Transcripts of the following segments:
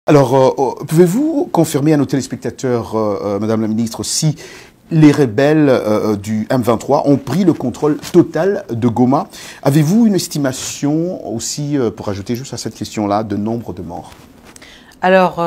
Alors, pouvez-vous confirmer à nos téléspectateurs, Madame la Ministre, si les rebelles du M23 ont pris le contrôle total de Goma? Avez-vous une estimation aussi, pour ajouter juste à cette question-là, de nombre de morts? Alors,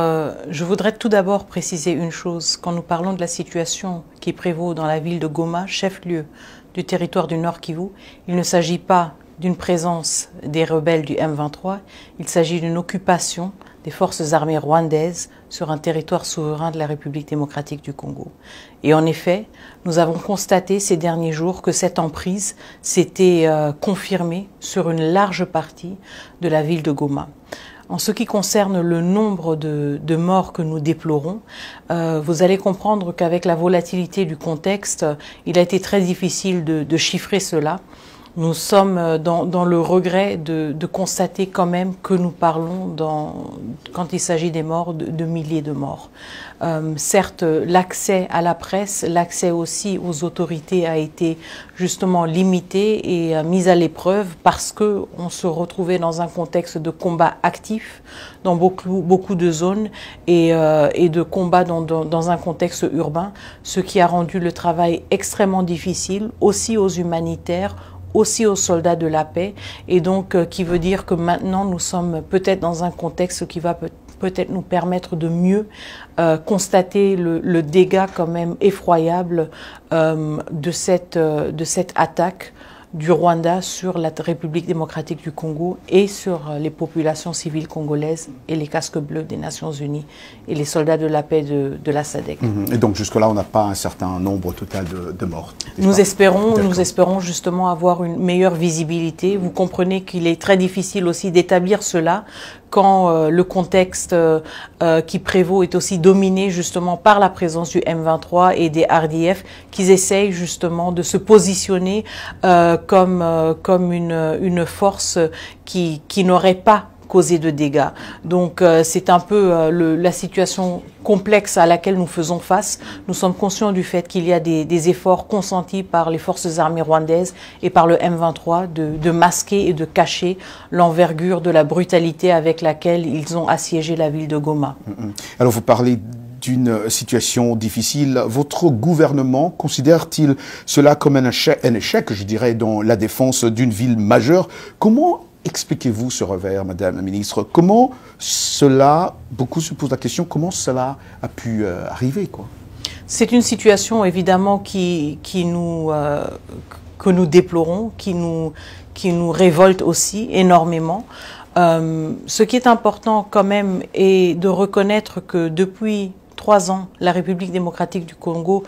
je voudrais tout d'abord préciser une chose. Quand nous parlons de la situation qui prévaut dans la ville de Goma, chef-lieu du territoire du Nord Kivu, il ne s'agit pas d'une présence des rebelles du M23, il s'agit d'une occupation des forces armées rwandaises sur un territoire souverain de la République démocratique du Congo. Et en effet, nous avons constaté ces derniers jours que cette emprise s'était confirmée sur une large partie de la ville de Goma. En ce qui concerne le nombre de morts que nous déplorons, vous allez comprendre qu'avec la volatilité du contexte, il a été très difficile de chiffrer cela. Nous sommes dans le regret de constater quand même que nous parlons, quand il s'agit des morts, de milliers de morts. Certes, l'accès à la presse, l'accès aussi aux autorités a été justement limité et mis à l'épreuve parce qu'on se retrouvait dans un contexte de combat actif dans beaucoup de zones et de combat dans un contexte urbain, ce qui a rendu le travail extrêmement difficile, aussi aux humanitaires, aussi aux soldats de la paix, et donc qui veut dire que maintenant nous sommes peut-être dans un contexte qui va peut-être nous permettre de mieux constater le dégât quand même effroyable de cette attaque du Rwanda sur la République démocratique du Congo et sur les populations civiles congolaises et les casques bleus des Nations Unies et les soldats de la paix de la SADC. Et donc jusque-là, on n'a pas un certain nombre total de morts? Nous espérons justement avoir une meilleure visibilité. Vous comprenez qu'il est très difficile aussi d'établir cela quand le contexte qui prévaut est aussi dominé justement par la présence du M23 et des RDF qui essayent justement de se positionner comme une force qui n'aurait pas causé de dégâts. Donc c'est un peu la situation complexe à laquelle nous faisons face. Nous sommes conscients du fait qu'il y a des efforts consentis par les forces armées rwandaises et par le M23 de masquer et de cacher l'envergure de la brutalité avec laquelle ils ont assiégé la ville de Goma. Alors vous parlez d'une situation difficile. Votre gouvernement considère-t-il cela comme un échec, je dirais, dans la défense d'une ville majeure? Comment expliquez-vous ce revers, Madame la Ministre? Comment cela, beaucoup se posent la question, comment cela a pu arriver, quoi? C'est une situation évidemment que nous déplorons, qui nous révolte aussi énormément. Ce qui est important quand même est de reconnaître que depuis 3 ans, la République démocratique du Congo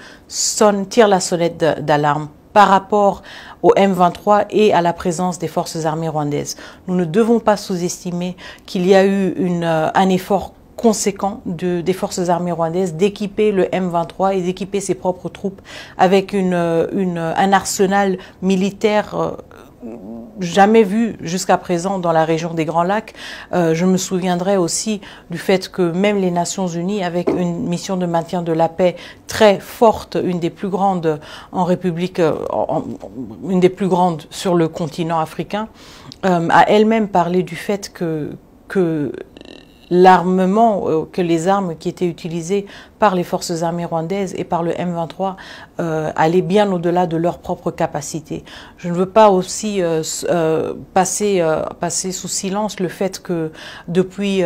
tire la sonnette d'alarme par rapport au M23 et à la présence des forces armées rwandaises. Nous ne devons pas sous-estimer qu'il y a eu un effort conséquent des forces armées rwandaises d'équiper le M23 et d'équiper ses propres troupes avec un arsenal militaire jamais vu jusqu'à présent dans la région des Grands Lacs. Je me souviendrai aussi du fait que même les Nations Unies, avec une mission de maintien de la paix très forte, une des plus grandes en République, une des plus grandes sur le continent africain, a elle-même parlé du fait que l'armement, que les armes qui étaient utilisées par les forces armées rwandaises et par le M23 allaient bien au-delà de leurs propres capacités. Je ne veux pas aussi passer sous silence le fait que depuis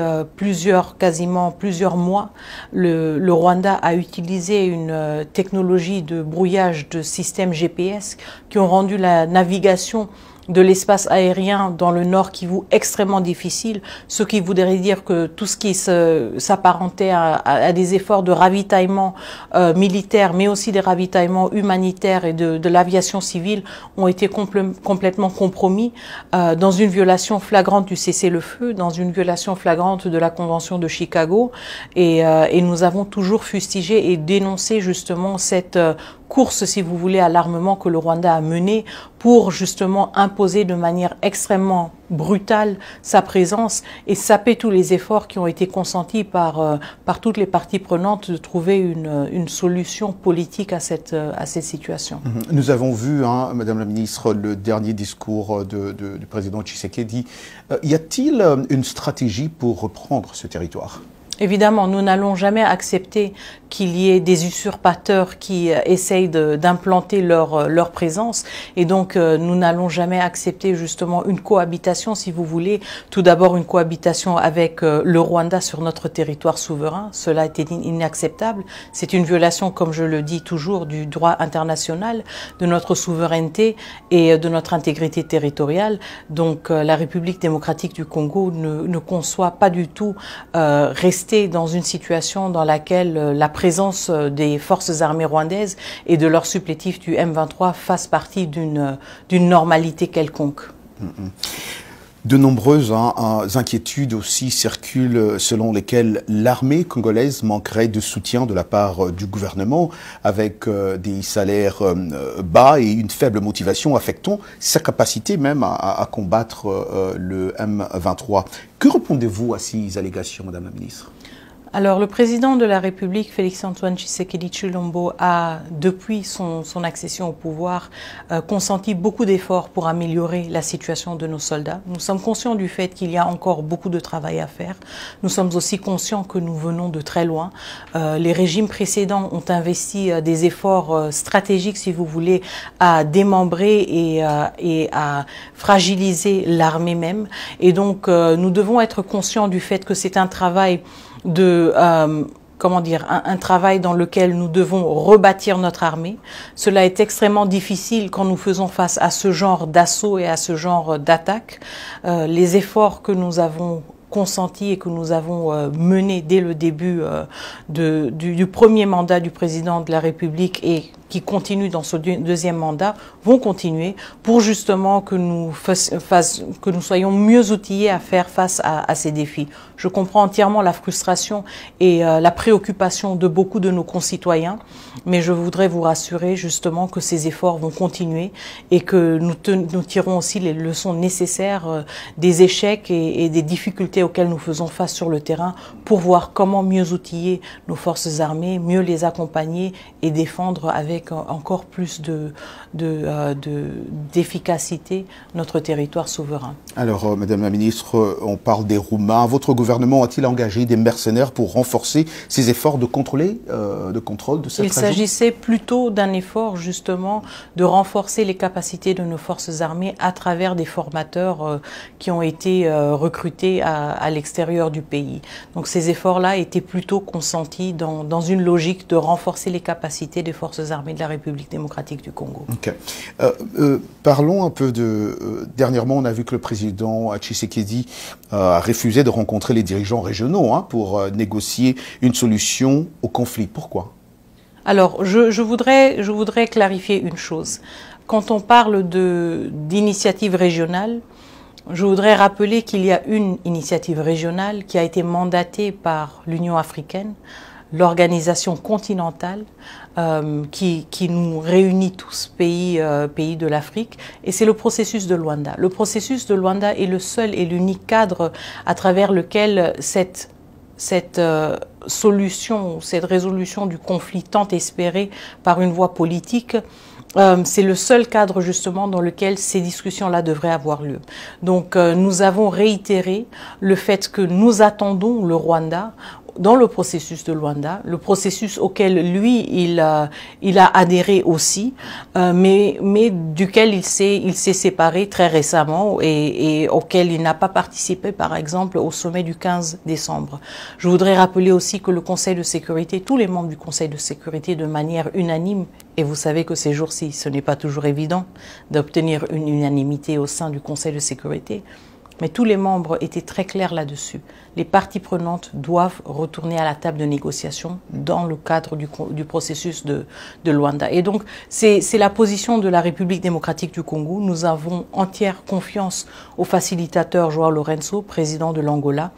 quasiment plusieurs mois, le Rwanda a utilisé une technologie de brouillage de systèmes GPS qui ont rendu la navigation de l'espace aérien dans le Nord Kivu extrêmement difficile, ce qui voudrait dire que tout ce qui s'apparentait à des efforts de ravitaillement militaire, mais aussi des ravitaillements humanitaires et de l'aviation civile ont été complètement compromis dans une violation flagrante du cessez-le-feu, dans une violation flagrante de la Convention de Chicago, et nous avons toujours fustigé et dénoncé justement cette course, si vous voulez, à l'armement que le Rwanda a menée pour justement imposer de manière extrêmement brutale sa présence et saper tous les efforts qui ont été consentis par toutes les parties prenantes de trouver une solution politique à cette situation. Nous avons vu, Madame la Ministre, le dernier discours du président Tshisekedi. Y a-t-il une stratégie pour reprendre ce territoire? Évidemment, nous n'allons jamais accepter qu'il y ait des usurpateurs qui essayent d'implanter leur présence. Et donc, nous n'allons jamais accepter justement une cohabitation, si vous voulez. Tout d'abord, une cohabitation avec le Rwanda sur notre territoire souverain. Cela était inacceptable. C'est une violation, comme je le dis toujours, du droit international, de notre souveraineté et de notre intégrité territoriale. Donc, la République démocratique du Congo ne conçoit pas du tout rester dans une situation dans laquelle la présence des forces armées rwandaises et de leurs supplétifs du M23 fasse partie d'une normalité quelconque. De nombreuses inquiétudes aussi circulent selon lesquelles l'armée congolaise manquerait de soutien de la part du gouvernement avec des salaires bas et une faible motivation affectant sa capacité même à combattre le M23. Que répondez-vous à ces allégations, Madame la Ministre ? Alors, le président de la République, Félix-Antoine Tshisekedi Tshilombo, a, depuis son accession au pouvoir, consenti beaucoup d'efforts pour améliorer la situation de nos soldats. Nous sommes conscients du fait qu'il y a encore beaucoup de travail à faire. Nous sommes aussi conscients que nous venons de très loin. Les régimes précédents ont investi des efforts stratégiques, si vous voulez, à démembrer et à fragiliser l'armée même. Et donc, nous devons être conscients du fait que c'est un travail un travail dans lequel nous devons rebâtir notre armée. Cela est extrêmement difficile quand nous faisons face à ce genre d'assaut et à ce genre d'attaque. Les efforts que nous avons consentis et que nous avons menés dès le début du premier mandat du président de la République et qui continuent dans ce deuxième mandat vont continuer pour justement que nous soyons mieux outillés à faire face à ces défis. Je comprends entièrement la frustration et la préoccupation de beaucoup de nos concitoyens, mais je voudrais vous rassurer justement que ces efforts vont continuer et que nous tirons aussi les leçons nécessaires des échecs et des difficultés auxquelles nous faisons face sur le terrain pour voir comment mieux outiller nos forces armées, mieux les accompagner et défendre avec encore plus d'efficacité notre territoire souverain. Alors, Madame la Ministre, on parle des Roumains. Votre gouvernement a-t-il engagé des mercenaires pour renforcer ses efforts de contrôle de cette région ? Il s'agissait plutôt d'un effort, justement, de renforcer les capacités de nos forces armées à travers des formateurs qui ont été recrutés à l'extérieur du pays. Donc, ces efforts-là étaient plutôt consentis dans une logique de renforcer les capacités des forces armées de la République démocratique du Congo. Okay. Parlons un peu dernièrement, on a vu que le président Tshisekedi a refusé de rencontrer les dirigeants régionaux pour négocier une solution au conflit. Pourquoi ? Alors, je voudrais clarifier une chose. Quand on parle d'initiative régionale, je voudrais rappeler qu'il y a une initiative régionale qui a été mandatée par l'Union africaine, l'organisation continentale qui nous réunit tous, pays de l'Afrique, et c'est le processus de Luanda. Le processus de Luanda est le seul et l'unique cadre à travers lequel cette solution, cette résolution du conflit tant espérée par une voie politique, c'est le seul cadre justement dans lequel ces discussions-là devraient avoir lieu. Donc nous avons réitéré le fait que nous attendons le Rwanda dans le processus de Luanda, le processus auquel lui il a adhéré aussi, mais duquel il s'est séparé très récemment et auquel il n'a pas participé par exemple au sommet du 15 décembre. Je voudrais rappeler aussi que le Conseil de sécurité, tous les membres du Conseil de sécurité de manière unanime, et vous savez que ces jours-ci ce n'est pas toujours évident d'obtenir une unanimité au sein du Conseil de sécurité, mais tous les membres étaient très clairs là-dessus. Les parties prenantes doivent retourner à la table de négociation dans le cadre du processus de Luanda. Et donc, c'est la position de la République démocratique du Congo. Nous avons entière confiance au facilitateur João Lourenço, président de l'Angola,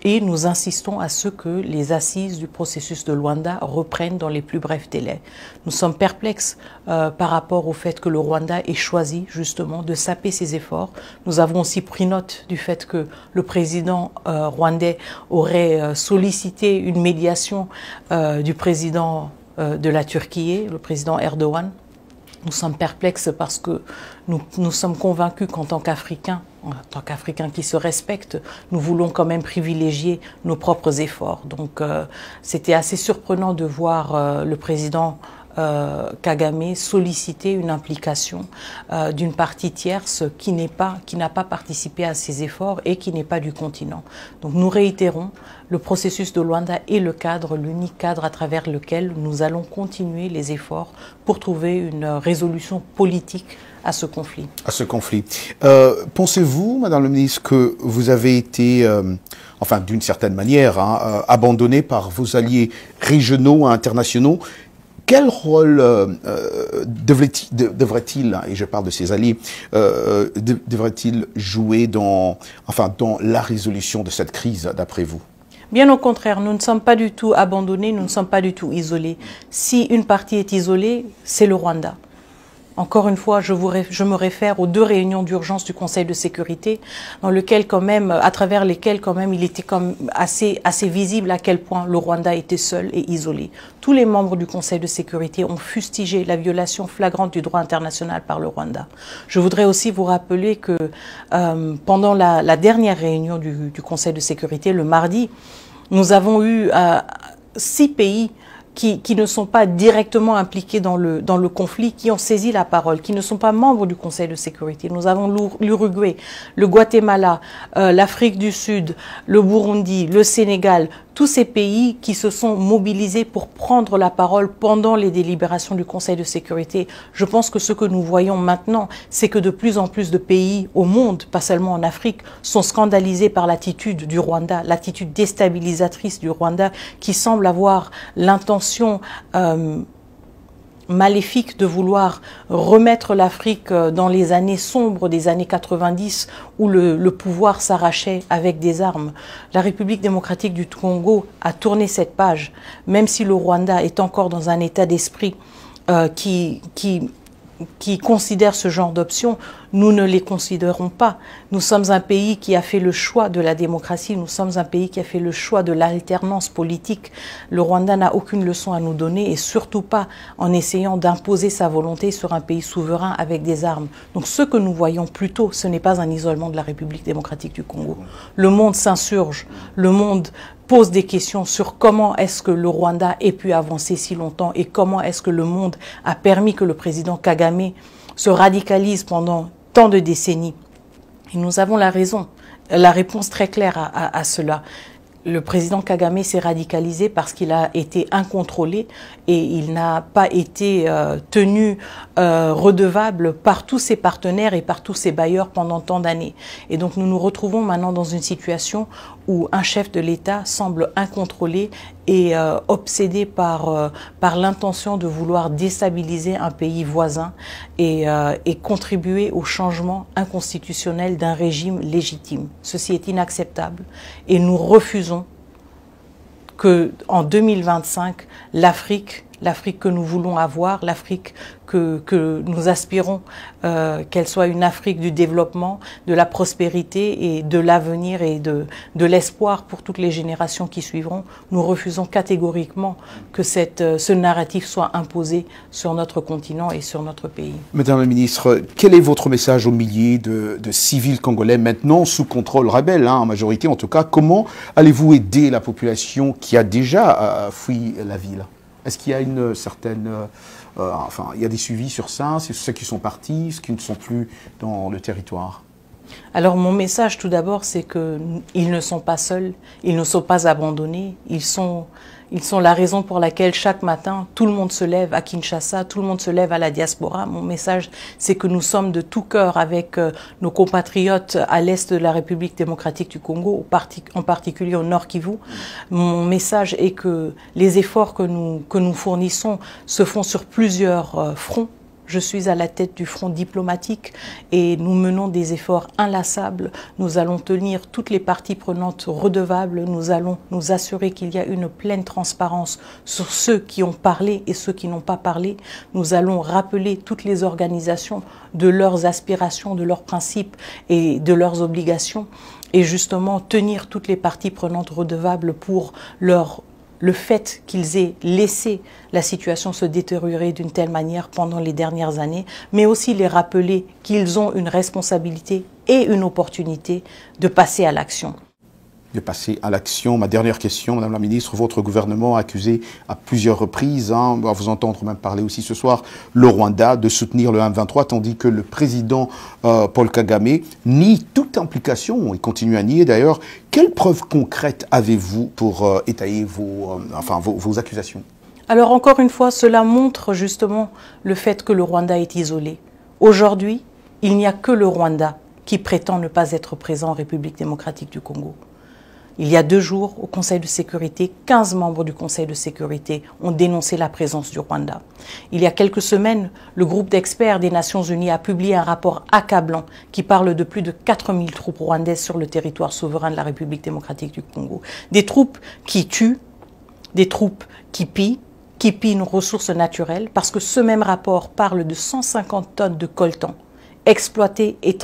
et nous insistons à ce que les assises du processus de Luanda reprennent dans les plus brefs délais. Nous sommes perplexes par rapport au fait que le Rwanda ait choisi justement de saper ses efforts. Nous avons aussi pris note du fait que le président rwandais aurait sollicité une médiation du président de la Turquie, le président Erdogan. Nous sommes perplexes parce que nous sommes convaincus qu'en tant qu'Africains qui se respectent, nous voulons quand même privilégier nos propres efforts. Donc c'était assez surprenant de voir le président Kagame solliciter une implication d'une partie tierce qui n'a pas participé à ces efforts et qui n'est pas du continent. Donc nous réitérons, le processus de Luanda est le cadre, l'unique cadre à travers lequel nous allons continuer les efforts pour trouver une résolution politique à ce conflit. À ce conflit. Pensez-vous, Madame la Ministre, que vous avez été, enfin d'une certaine manière, abandonné par vos alliés régionaux et internationaux? Quel rôle devrait-il, et je parle de ses alliés, devrait-il jouer dans la résolution de cette crise, d'après vous? Bien au contraire, nous ne sommes pas du tout abandonnés, nous ne sommes pas du tout isolés. Si une partie est isolée, c'est le Rwanda. Encore une fois, je me réfère aux 2 réunions d'urgence du Conseil de sécurité, dans lequel quand même, à travers lesquelles quand même, il était comme assez visible à quel point le Rwanda était seul et isolé. Tous les membres du Conseil de sécurité ont fustigé la violation flagrante du droit international par le Rwanda. Je voudrais aussi vous rappeler que pendant la dernière réunion du Conseil de sécurité, le mardi, nous avons eu 6 pays qui ne sont pas directement impliqués dans le conflit, qui ont saisi la parole, qui ne sont pas membres du Conseil de sécurité. Nous avons l'Uruguay, le Guatemala, l'Afrique du Sud, le Burundi, le Sénégal, tous ces pays qui se sont mobilisés pour prendre la parole pendant les délibérations du Conseil de sécurité. Je pense que ce que nous voyons maintenant, c'est que de plus en plus de pays au monde, pas seulement en Afrique, sont scandalisés par l'attitude du Rwanda, l'attitude déstabilisatrice du Rwanda, qui semble avoir l'intention maléfique de vouloir remettre l'Afrique dans les années sombres des années 90 où le pouvoir s'arrachait avec des armes. La République démocratique du Congo a tourné cette page, même si le Rwanda est encore dans un état d'esprit qui considèrent ce genre d'options, nous ne les considérons pas. Nous sommes un pays qui a fait le choix de la démocratie, nous sommes un pays qui a fait le choix de l'alternance politique. Le Rwanda n'a aucune leçon à nous donner et surtout pas en essayant d'imposer sa volonté sur un pays souverain avec des armes. Donc ce que nous voyons plutôt, ce n'est pas un isolement de la République démocratique du Congo. Le monde s'insurge, le monde pose des questions sur comment est-ce que le Rwanda ait pu avancer si longtemps et comment est-ce que le monde a permis que le président Kagame se radicalise pendant tant de décennies. Et nous avons la réponse très claire à cela. Le président Kagame s'est radicalisé parce qu'il a été incontrôlé et il n'a pas été tenu redevable par tous ses partenaires et par tous ses bailleurs pendant tant d'années. Et donc nous nous retrouvons maintenant dans une situation où un chef de l'État semble incontrôlé et obsédé par l'intention de vouloir déstabiliser un pays voisin et contribuer au changement inconstitutionnel d'un régime légitime. Ceci est inacceptable et nous refusons que en 2025, l'Afrique que nous voulons avoir, l'Afrique que nous aspirons, qu'elle soit une Afrique du développement, de la prospérité et de l'avenir et de l'espoir pour toutes les générations qui suivront. Nous refusons catégoriquement que ce narratif soit imposé sur notre continent et sur notre pays. Madame la Ministre, quel est votre message aux milliers de civils congolais maintenant sous contrôle rebelle, en majorité en tout cas? Comment allez-vous aider la population qui a déjà fui la ville? Est-ce qu'il y a une certaine... il y a des suivis sur ça, c'est ceux qui sont partis, ceux qui ne sont plus dans le territoire? Alors mon message tout d'abord, c'est qu'ils ne sont pas seuls, ils ne sont pas abandonnés, ils sont la raison pour laquelle chaque matin, tout le monde se lève à Kinshasa, tout le monde se lève à la diaspora. Mon message, c'est que nous sommes de tout cœur avec nos compatriotes à l'est de la République démocratique du Congo, en particulier au Nord Kivu. Mon message est que les efforts que nous fournissons se font sur plusieurs fronts. Je suis à la tête du front diplomatique et nous menons des efforts inlassables. Nous allons tenir toutes les parties prenantes redevables. Nous allons nous assurer qu'il y a une pleine transparence sur ceux qui ont parlé et ceux qui n'ont pas parlé. Nous allons rappeler toutes les organisations de leurs aspirations, de leurs principes et de leurs obligations et justement tenir toutes les parties prenantes redevables pour leur le fait qu'ils aient laissé la situation se détériorer d'une telle manière pendant les dernières années, mais aussi les rappeler qu'ils ont une responsabilité et une opportunité de passer à l'action. De passer à l'action. Ma dernière question, Madame la Ministre, votre gouvernement a accusé à plusieurs reprises, on va vous entendre même parler aussi ce soir, le Rwanda de soutenir le M23, tandis que le président Paul Kagame nie toute implication, il continue à nier d'ailleurs. Quelles preuves concrètes avez-vous pour étayer vos accusations? Alors encore une fois, cela montre justement le fait que le Rwanda est isolé. Aujourd'hui, il n'y a que le Rwanda qui prétend ne pas être présent en République démocratique du Congo. Il y a 2 jours, au Conseil de sécurité, 15 membres du Conseil de sécurité ont dénoncé la présence du Rwanda. Il y a quelques semaines, le groupe d'experts des Nations Unies a publié un rapport accablant qui parle de plus de 4000 troupes rwandaises sur le territoire souverain de la République démocratique du Congo. Des troupes qui tuent, des troupes qui pillent nos ressources naturelles, parce que ce même rapport parle de 150 tonnes de coltan exploité et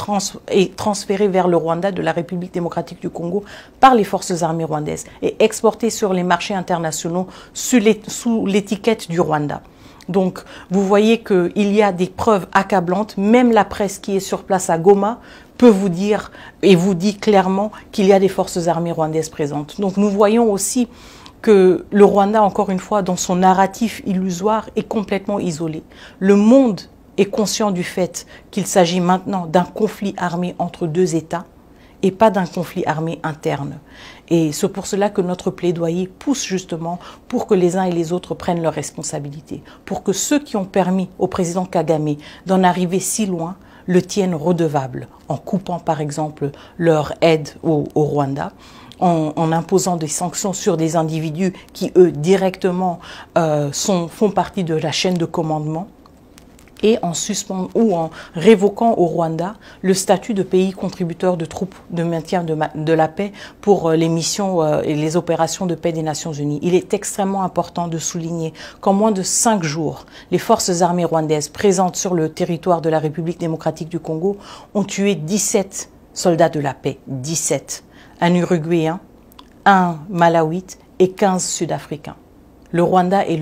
transféré vers le Rwanda de la République démocratique du Congo par les forces armées rwandaises et exporté sur les marchés internationaux sous l'étiquette du Rwanda. Donc, vous voyez qu'il y a des preuves accablantes. Même la presse qui est sur place à Goma peut vous dire et vous dit clairement qu'il y a des forces armées rwandaises présentes. Donc, nous voyons aussi que le Rwanda, encore une fois, dans son narratif illusoire, est complètement isolé. Le monde est conscient du fait qu'il s'agit maintenant d'un conflit armé entre 2 États et pas d'un conflit armé interne. Et c'est pour cela que notre plaidoyer pousse justement pour que les uns et les autres prennent leurs responsabilités, pour que ceux qui ont permis au président Kagame d'en arriver si loin le tiennent redevable, en coupant par exemple leur aide au Rwanda, en imposant des sanctions sur des individus qui, eux, directement font partie de la chaîne de commandement, et en suspendant ou en révoquant au Rwanda le statut de pays contributeur de troupes de maintien de la paix pour les missions et les opérations de paix des Nations Unies. Il est extrêmement important de souligner qu'en moins de 5 jours, les forces armées rwandaises présentes sur le territoire de la République démocratique du Congo ont tué 17 soldats de la paix, 17, un Uruguayen, un Malawite et 15 Sud-Africains. Le Rwanda est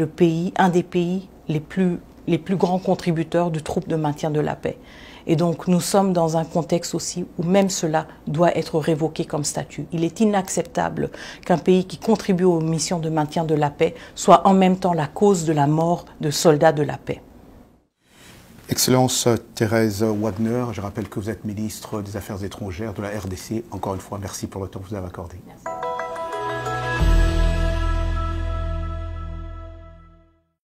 un des pays les plus grands contributeurs de troupes de maintien de la paix. Et donc nous sommes dans un contexte aussi où même cela doit être révoqué comme statut. Il est inacceptable qu'un pays qui contribue aux missions de maintien de la paix soit en même temps la cause de la mort de soldats de la paix. Excellence Thérèse Wagner, je rappelle que vous êtes ministre des Affaires étrangères de la RDC. Encore une fois, merci pour le temps que vous avez accordé. Merci.